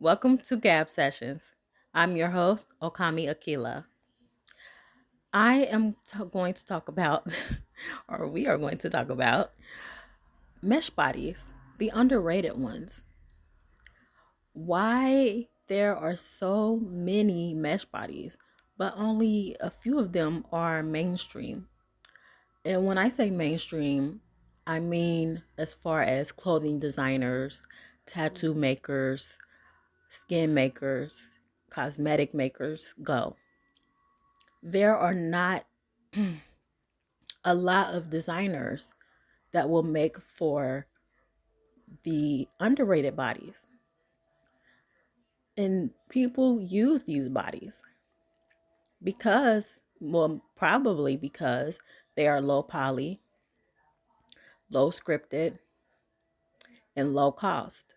Welcome to Gab Sessions. I'm your host, Okami Akila. I am going to talk about, or we are going to talk about, mesh bodies, the underrated ones. Why there are so many mesh bodies, but only a few of them are mainstream. And when I say mainstream, I mean as far as clothing designers, tattoo makers, skin makers, cosmetic makers go. There are not a lot of designers that will make for the underrated bodies. And people use these bodies because, well, probably because they are low poly, low scripted, and low cost.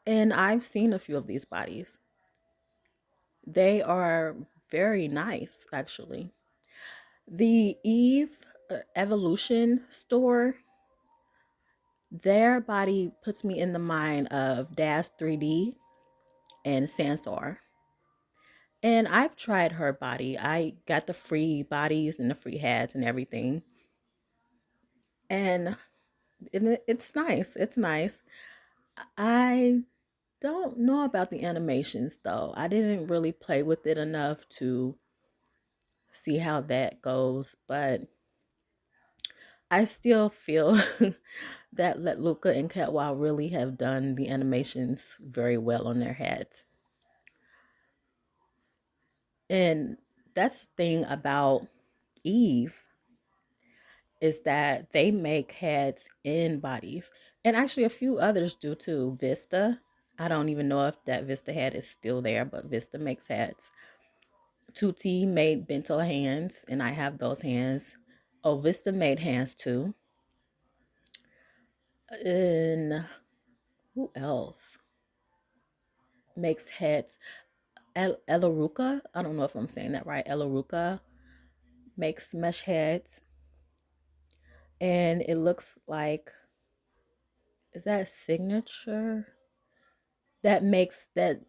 And I've seen a few of these bodies. They are very nice, actually. The Eveolution store, their body puts me in the mind of Dash 3D and Sansar. And I've tried her body. I got the free bodies and the free hats and everything. And it's nice. It's nice. I don't know about the animations though. I didn't really play with it enough to see how that goes, but I still feel that Luca and Catwall really have done the animations very well on their hats. And that's the thing about Eve is that they make heads and bodies. And actually a few others do too. Vista. I don't even know if that Vista head is still there, but Vista makes hats. Tutti made bento hands, and I have those hands. Oh, Vista made hands too. And who else makes heads? Elaruka. I don't know if I'm saying that right. Elaruka makes mesh heads. And it looks like, is that signature? That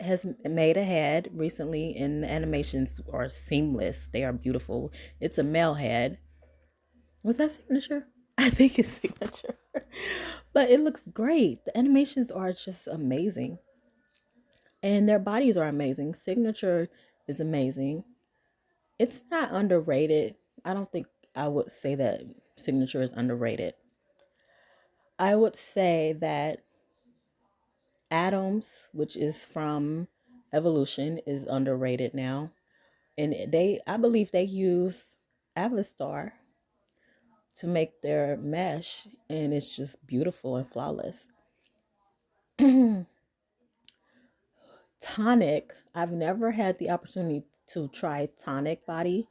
has made a head recently, and the animations are seamless. They are beautiful. It's a male head. Was that signature? I think it's signature. But it looks great. The animations are just amazing. And their bodies are amazing. Signature is amazing. It's not underrated. I don't think I would say that signature is underrated. I would say that Atoms, which is from Evolution, is underrated now. And I believe they use Avistar to make their mesh, and it's just beautiful and flawless. Tonic, I've never had the opportunity to try Tonic body,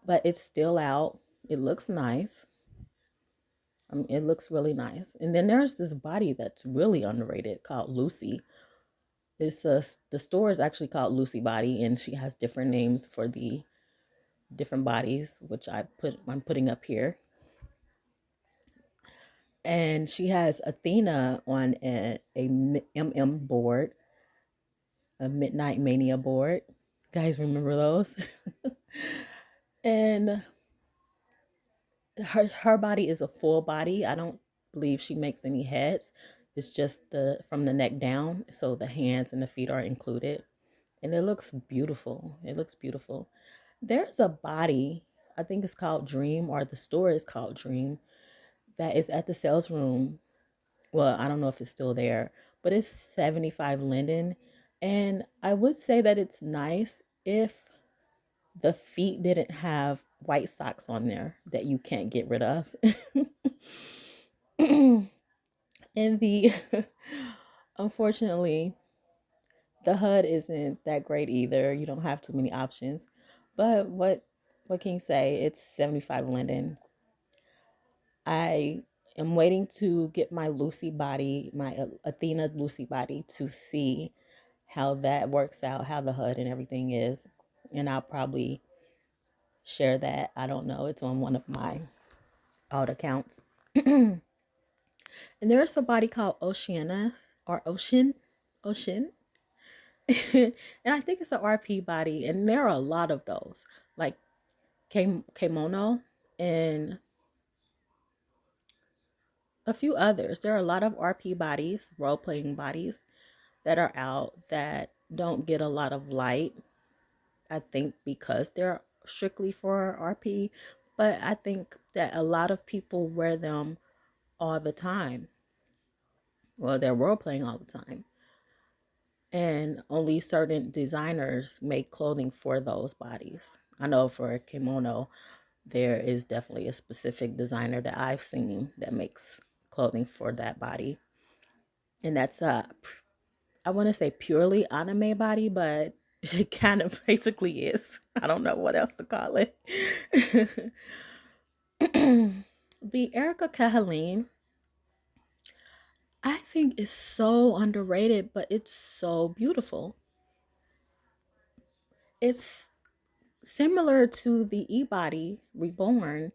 but it's still out. It looks nice. It looks really nice. And then there's this body that's really underrated called Lucy. The store is actually called Lucy Body, and she has different names for the different bodies, which I'm putting up here. And she has Athena on a MM board, a Midnight Mania board. Guys, remember those? And her body is a full body. I don't believe she makes any heads. It's just the from the neck down, so the hands and the feet are included. And it looks beautiful. It looks beautiful. There's a body, I think it's called Dream, or the store is called Dream, that is at the sales room. Well, I don't know if it's still there, but it's 75 Linden. And I would say that it's nice if the feet didn't have white socks on there that you can't get rid of. And the unfortunately, the HUD isn't that great either. You don't have too many options. But what can you say? It's 75 Linden. I am waiting to get my Lucy body, my Athena Lucy body, to see how that works out, how the HUD and everything is. And I'll probably share that. I don't know. It's on one of my alt accounts. And there's a body called Oceana. or Ocean. And I think it's an RP body, and there are a lot of those, like Kimono and a few others. There are a lot of RP bodies, role playing bodies, that are out that don't get a lot of light. I think because they're strictly for RP, but I think that a lot of people wear them all the time. Well, they're role playing all the time. And only certain designers make clothing for those bodies. I know for a kimono, there is definitely a specific designer that I've seen that makes clothing for that body. And that's I want to say purely anime body, but it kind of basically is. I don't know what else to call it. The Erika Kalhene, I think is so underrated, but it's so beautiful. It's similar to the E-body reborn,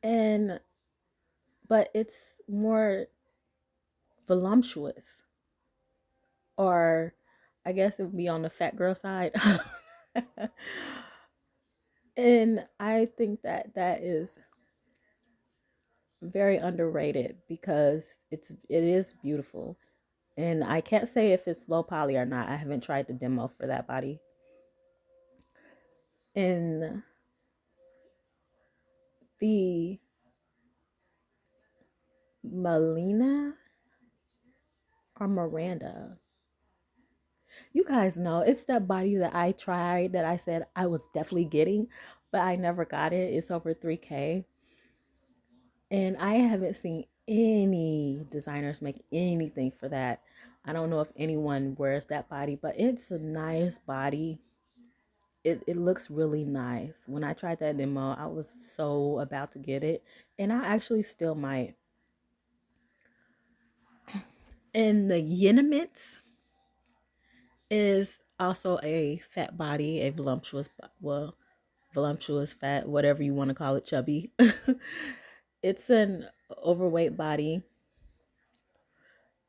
and but it's more voluptuous, or I guess it would be on the fat girl side. And I think that that is very underrated because it is beautiful. And I can't say if it's low poly or not. I haven't tried the demo for that body. In the Melina or Miranda, you guys know it's that body that I tried that I said I was definitely getting, but I never got it. It's over 3K. And I haven't seen any designers make anything for that. I don't know if anyone wears that body, but it's a nice body. It looks really nice. When I tried that demo, I was so about to get it. And I actually still might. And the Yentements is also a fat body, a voluptuous, well, voluptuous fat, whatever you want to call it, chubby. It's an overweight body,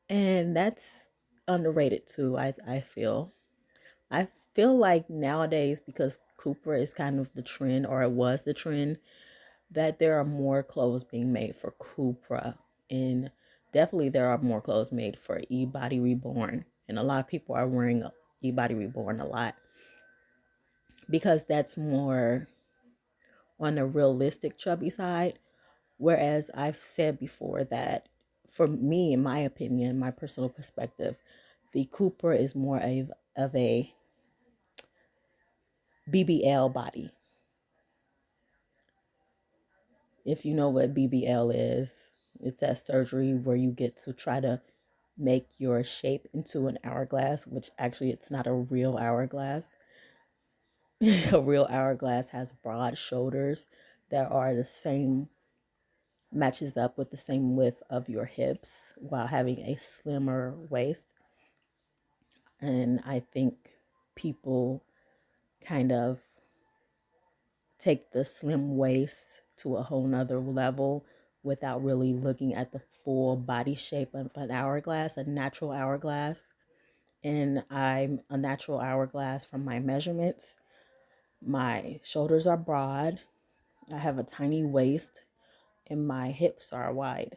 and that's underrated too. I feel. I feel like nowadays, because Cooper is kind of the trend, or it was the trend, that there are more clothes being made for Cupra, and definitely there are more clothes made for E-body reborn, and a lot of people are wearing E-body reborn a lot because that's more on the realistic chubby side. Whereas I've said before that for me, in my opinion, my personal perspective, the Cooper is more of a BBL body. If you know what BBL is, it's that surgery where you get to try to make your shape into an hourglass, which actually it's not a real hourglass. A real hourglass has broad shoulders that are the same, matches up with the same width of your hips while having a slimmer waist. And I think people kind of take the slim waist to a whole nother level without really looking at the full body shape of an hourglass, a natural hourglass. And I'm a natural hourglass from my measurements. My shoulders are broad. I have a tiny waist and my hips are wide.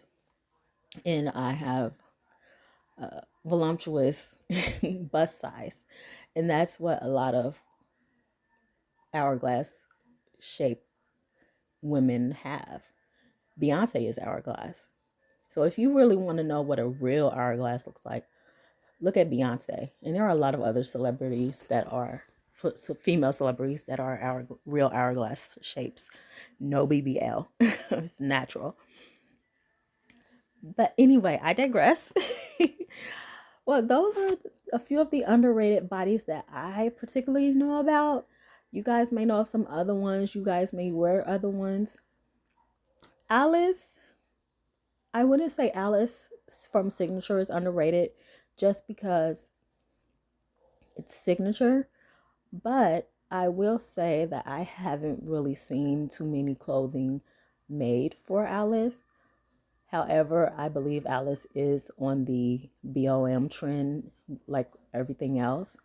And I have voluptuous bust size. And that's what a lot of hourglass shape women have. Beyonce is hourglass. So if you really want to know what a real hourglass looks like, look at Beyonce. And there are a lot of other celebrities that are female celebrities that are real hourglass shapes. No BBL. It's natural. But anyway, I digress. Well, those are a few of the underrated bodies that I particularly know about. You guys may know of some other ones. You guys may wear other ones. Alice, I wouldn't say Alice from Signature is underrated just because it's Signature, but I will say that I haven't really seen too many clothing made for Alice. However, I believe Alice is on the BOM trend like everything else.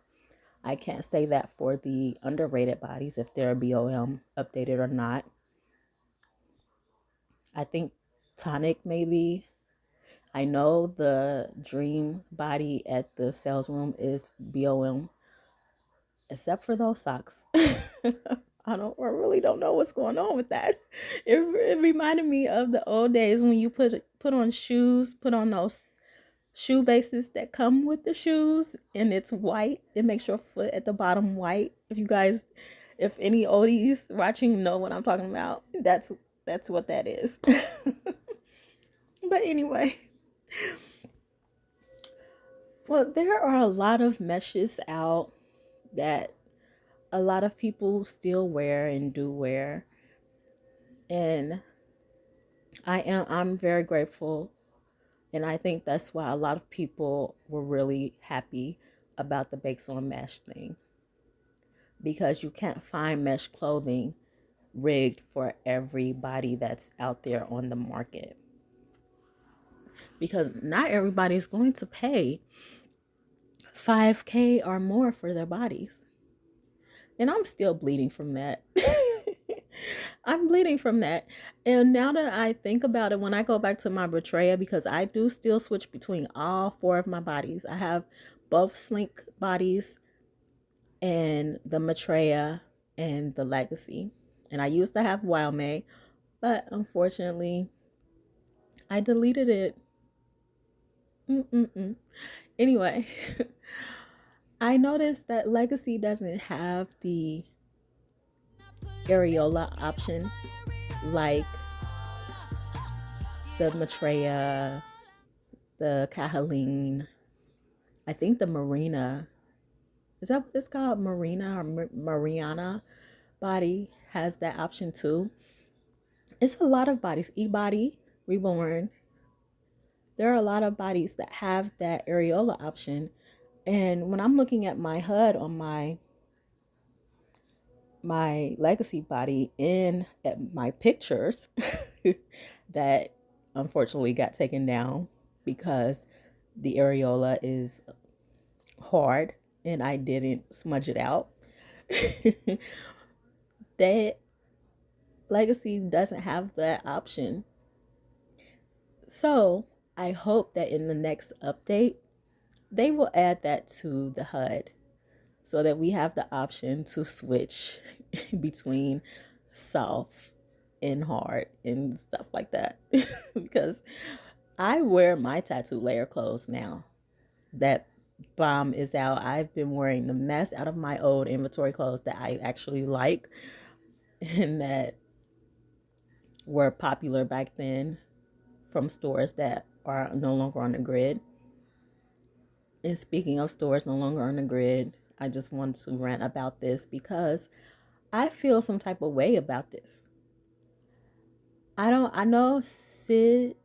I can't say that for the underrated bodies if they're BOM updated or not. I think Tonic maybe. I know the dream body at the sales room is BOM, except for those socks. I really don't know what's going on with that. It reminded me of the old days when you put on shoes, put on those shoe bases that come with the shoes, and it's white. It makes your foot at the bottom white. If any oldies watching know what I'm talking about, that's what that is. But anyway, well, there are a lot of meshes out that a lot of people still wear and do wear, and I'm very grateful, and I think that's why a lot of people were really happy about the bakes on mesh thing, because you can't find mesh clothing rigged for everybody that's out there on the market, because not everybody's going to pay 5K or more for their bodies. And I'm still bleeding from that. I'm bleeding from that. And now that I think about it, when I go back to my Betrayal, because I do still switch between all four of my bodies. I have both Slink bodies and the Maitreya and the Legacy. And I used to have Wild May, but unfortunately, I deleted it. Mm-mm-mm. Anyway, I noticed that Legacy doesn't have the areola option like the Maitreya, the Kalhene. I think the Marina, is that what it's called? Marina or Mariana body has that option too. It's a lot of bodies. E-body, Reborn. There are a lot of bodies that have that areola option. And when I'm looking at my HUD on my legacy body in at my pictures that unfortunately got taken down because the areola is hard and I didn't smudge it out. That legacy doesn't have that option. So I hope that in the next update, they will add that to the HUD so that we have the option to switch between soft and hard and stuff like that. Because I wear my tattoo layer clothes now. That bomb is out. I've been wearing the mess out of my old inventory clothes that I actually like and that were popular back then from stores that are no longer on the grid. And speaking of stores no longer on the grid, I just wanted to rant about this because I feel some type of way about this. I know Sid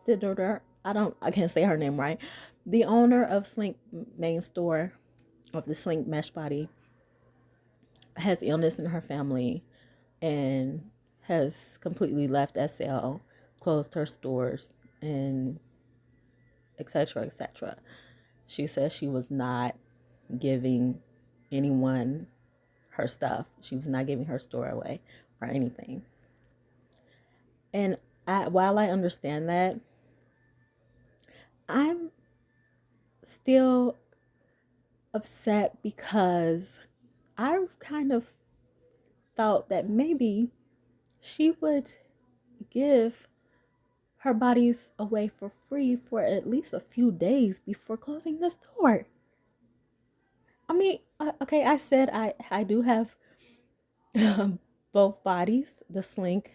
Sidoder. I can't say her name right. The owner of Slink main store of the Slink mesh body has illness in her family and has completely left SL, closed her stores, and etc. etc. She says she was not giving anyone her stuff. She was not giving her store away or anything. And while I understand that, I'm still upset because I kind of thought that maybe she would give her bodies away for free for at least a few days before closing the store. I mean, okay, I said I do have both bodies, the Slink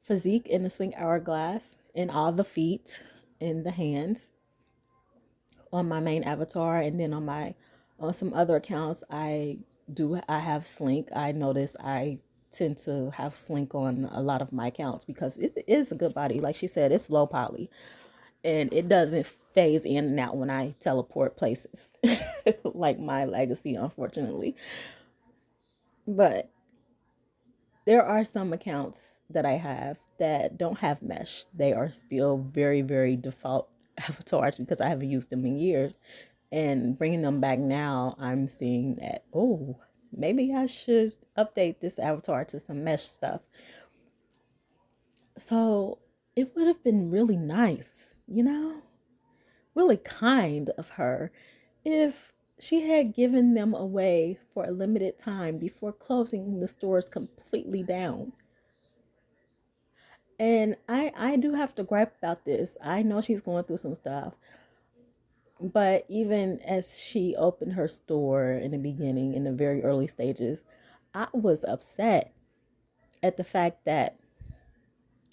physique and the Slink hourglass, and all the feet and the hands on my main avatar, and then on some other accounts I have Slink. I notice I tend to have Slink on a lot of my accounts because it is a good body. Like she said, it's low poly and it doesn't phase in and out when I teleport places like my legacy, unfortunately. But there are some accounts that I have that don't have mesh, they are still very, very default avatars because I haven't used them in years. And bringing them back now, I'm seeing that, oh, maybe I should update this avatar to some mesh stuff. So it would have been really nice, really kind of her if she had given them away for a limited time before closing the stores completely down. And I do have to gripe about this. I know she's going through some stuff, but even as she opened her store in the beginning, in the very early stages, I was upset at the fact that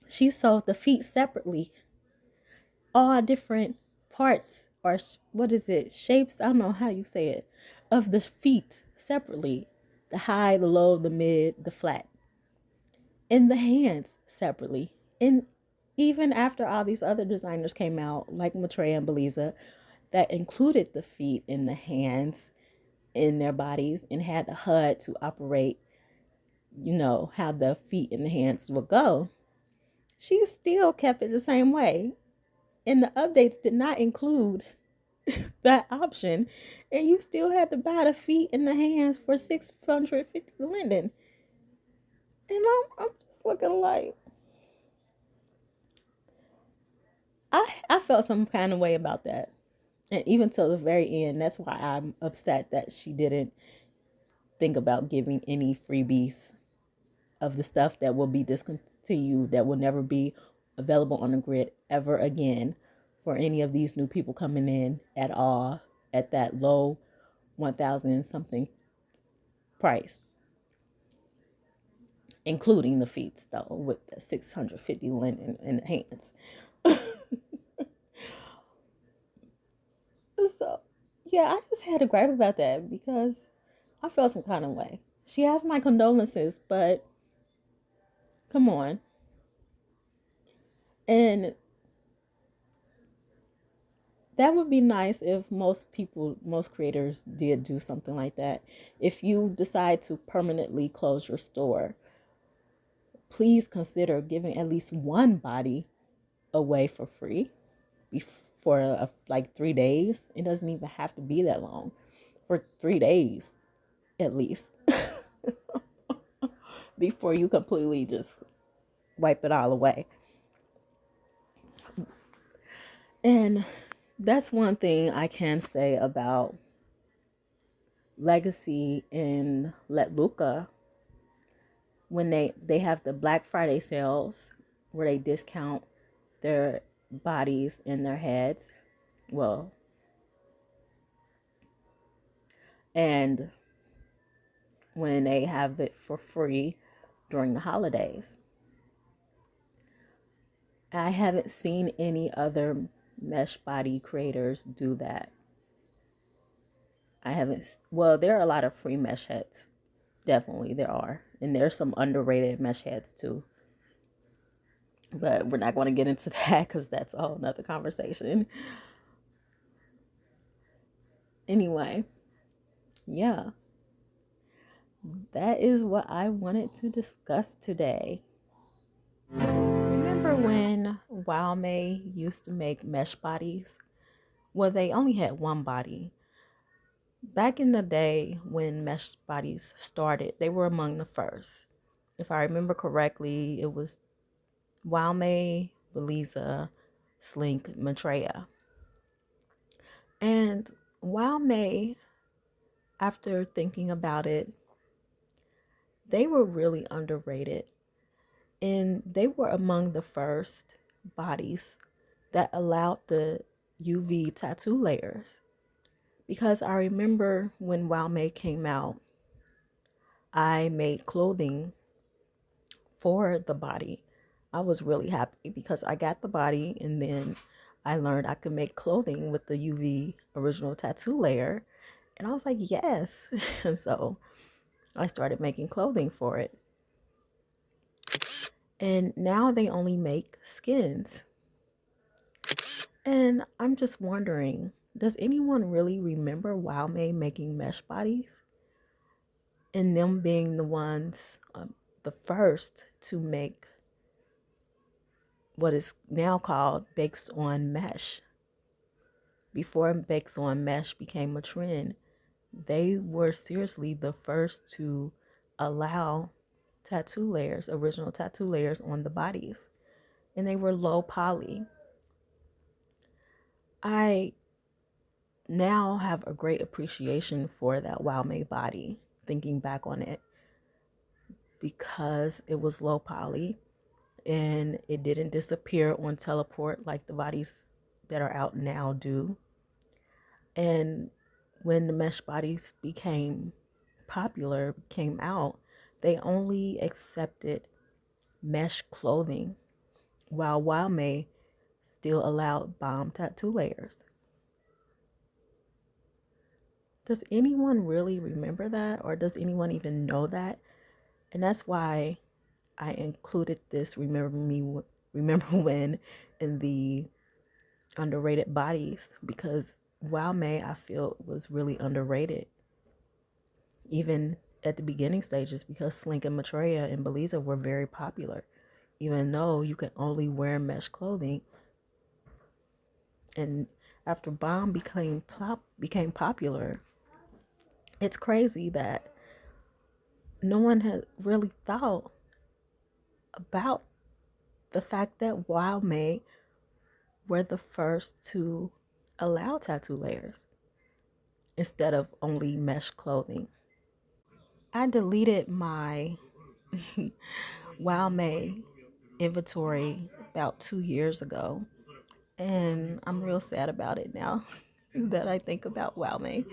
she sold the feet separately, all different parts, or what is it, shapes, I don't know how you say it, of the feet separately, the high, the low, the mid, the flat, and the hands separately. And even after all these other designers came out, like Maitreya and Beliza, that included the feet and the hands in their bodies and had the HUD to operate, how the feet and the hands would go, she still kept it the same way. And the updates did not include that option. And you still had to buy the feet and the hands for 650 linden. And I'm just looking like, I felt some kind of way about that. And even till the very end, that's why I'm upset that she didn't think about giving any freebies of the stuff that will be discontinued, that will never be available on the grid ever again for any of these new people coming in at all at that low 1,000 something price, including the feet though, with the 650 linen in the hands. So yeah, I just had to gripe about that because I felt some kind of way. She has my condolences, but come on. And that would be nice if most people, most creators did do something like that. If you decide to permanently close your store, please consider giving at least one body away for free for like 3 days. It doesn't even have to be that long. For 3 days at least. Before you completely just wipe it all away. And that's one thing I can say about Legacy and Let Luca. When they have the Black Friday sales where they discount their bodies and their heads, well, and when they have it for free during the holidays. I haven't seen any other mesh body creators do that. I haven't, well, there are a lot of free mesh heads. Definitely there are. And there's some underrated mesh heads too. But we're not going to get into that because that's a whole nother conversation. Anyway, yeah, that is what I wanted to discuss today. Remember when Wildmay used to make mesh bodies? Well, they only had one body. Back in the day when mesh bodies started, they were among the first. If I remember correctly, it was Wildmay, Beliza, Slink, Maitreya. And Wildmay, after thinking about it, they were really underrated. And they were among the first bodies that allowed the UV tattoo layers. Because I remember when Wildmay came out, I made clothing for the body. I was really happy because I got the body and then I learned I could make clothing with the UV original tattoo layer. And I was like, yes. And so I started making clothing for it. And now they only make skins. And I'm just wondering, does anyone really remember Wildmay making mesh bodies? And them being the ones, the first to make what is now called bakes on mesh. Before bakes on mesh became a trend, they were seriously the first to allow tattoo layers, original tattoo layers on the bodies, and they were low poly. I now have a great appreciation for that Wow May body, thinking back on it, because it was low poly and it didn't disappear on teleport like the bodies that are out now do. And when the mesh bodies came out, they only accepted mesh clothing, while Wow May still allowed bomb tattoo layers. Does anyone really remember that, or does anyone even know that? And that's why I included this remember when in the underrated bodies, because Wow May, I feel, was really underrated even at the beginning stages, because Slink and Maitreya and Beliza were very popular, even though you could only wear mesh clothing. And after Bomb became popular, it's crazy that no one had really thought about the fact that Wow May were the first to allow tattoo layers instead of only mesh clothing. I deleted my Wow May inventory about 2 years ago, and I'm real sad about it now that I think about Wow May.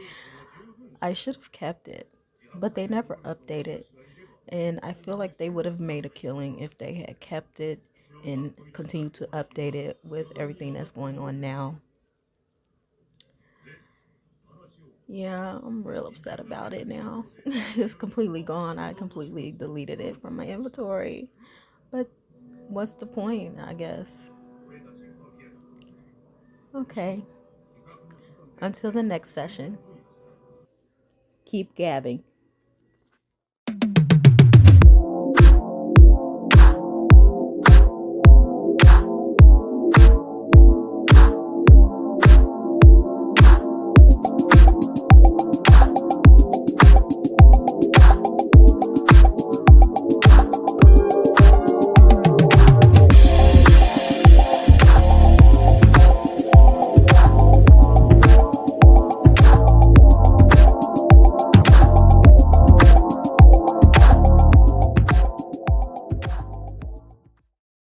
I should have kept it, but they never updated, and I feel like they would have made a killing if they had kept it and continued to update it with everything that's going on now. Yeah, I'm real upset about it now. It's completely gone. I completely deleted it from my inventory. But what's the point, I guess? Okay, until the next session, keep gabbing.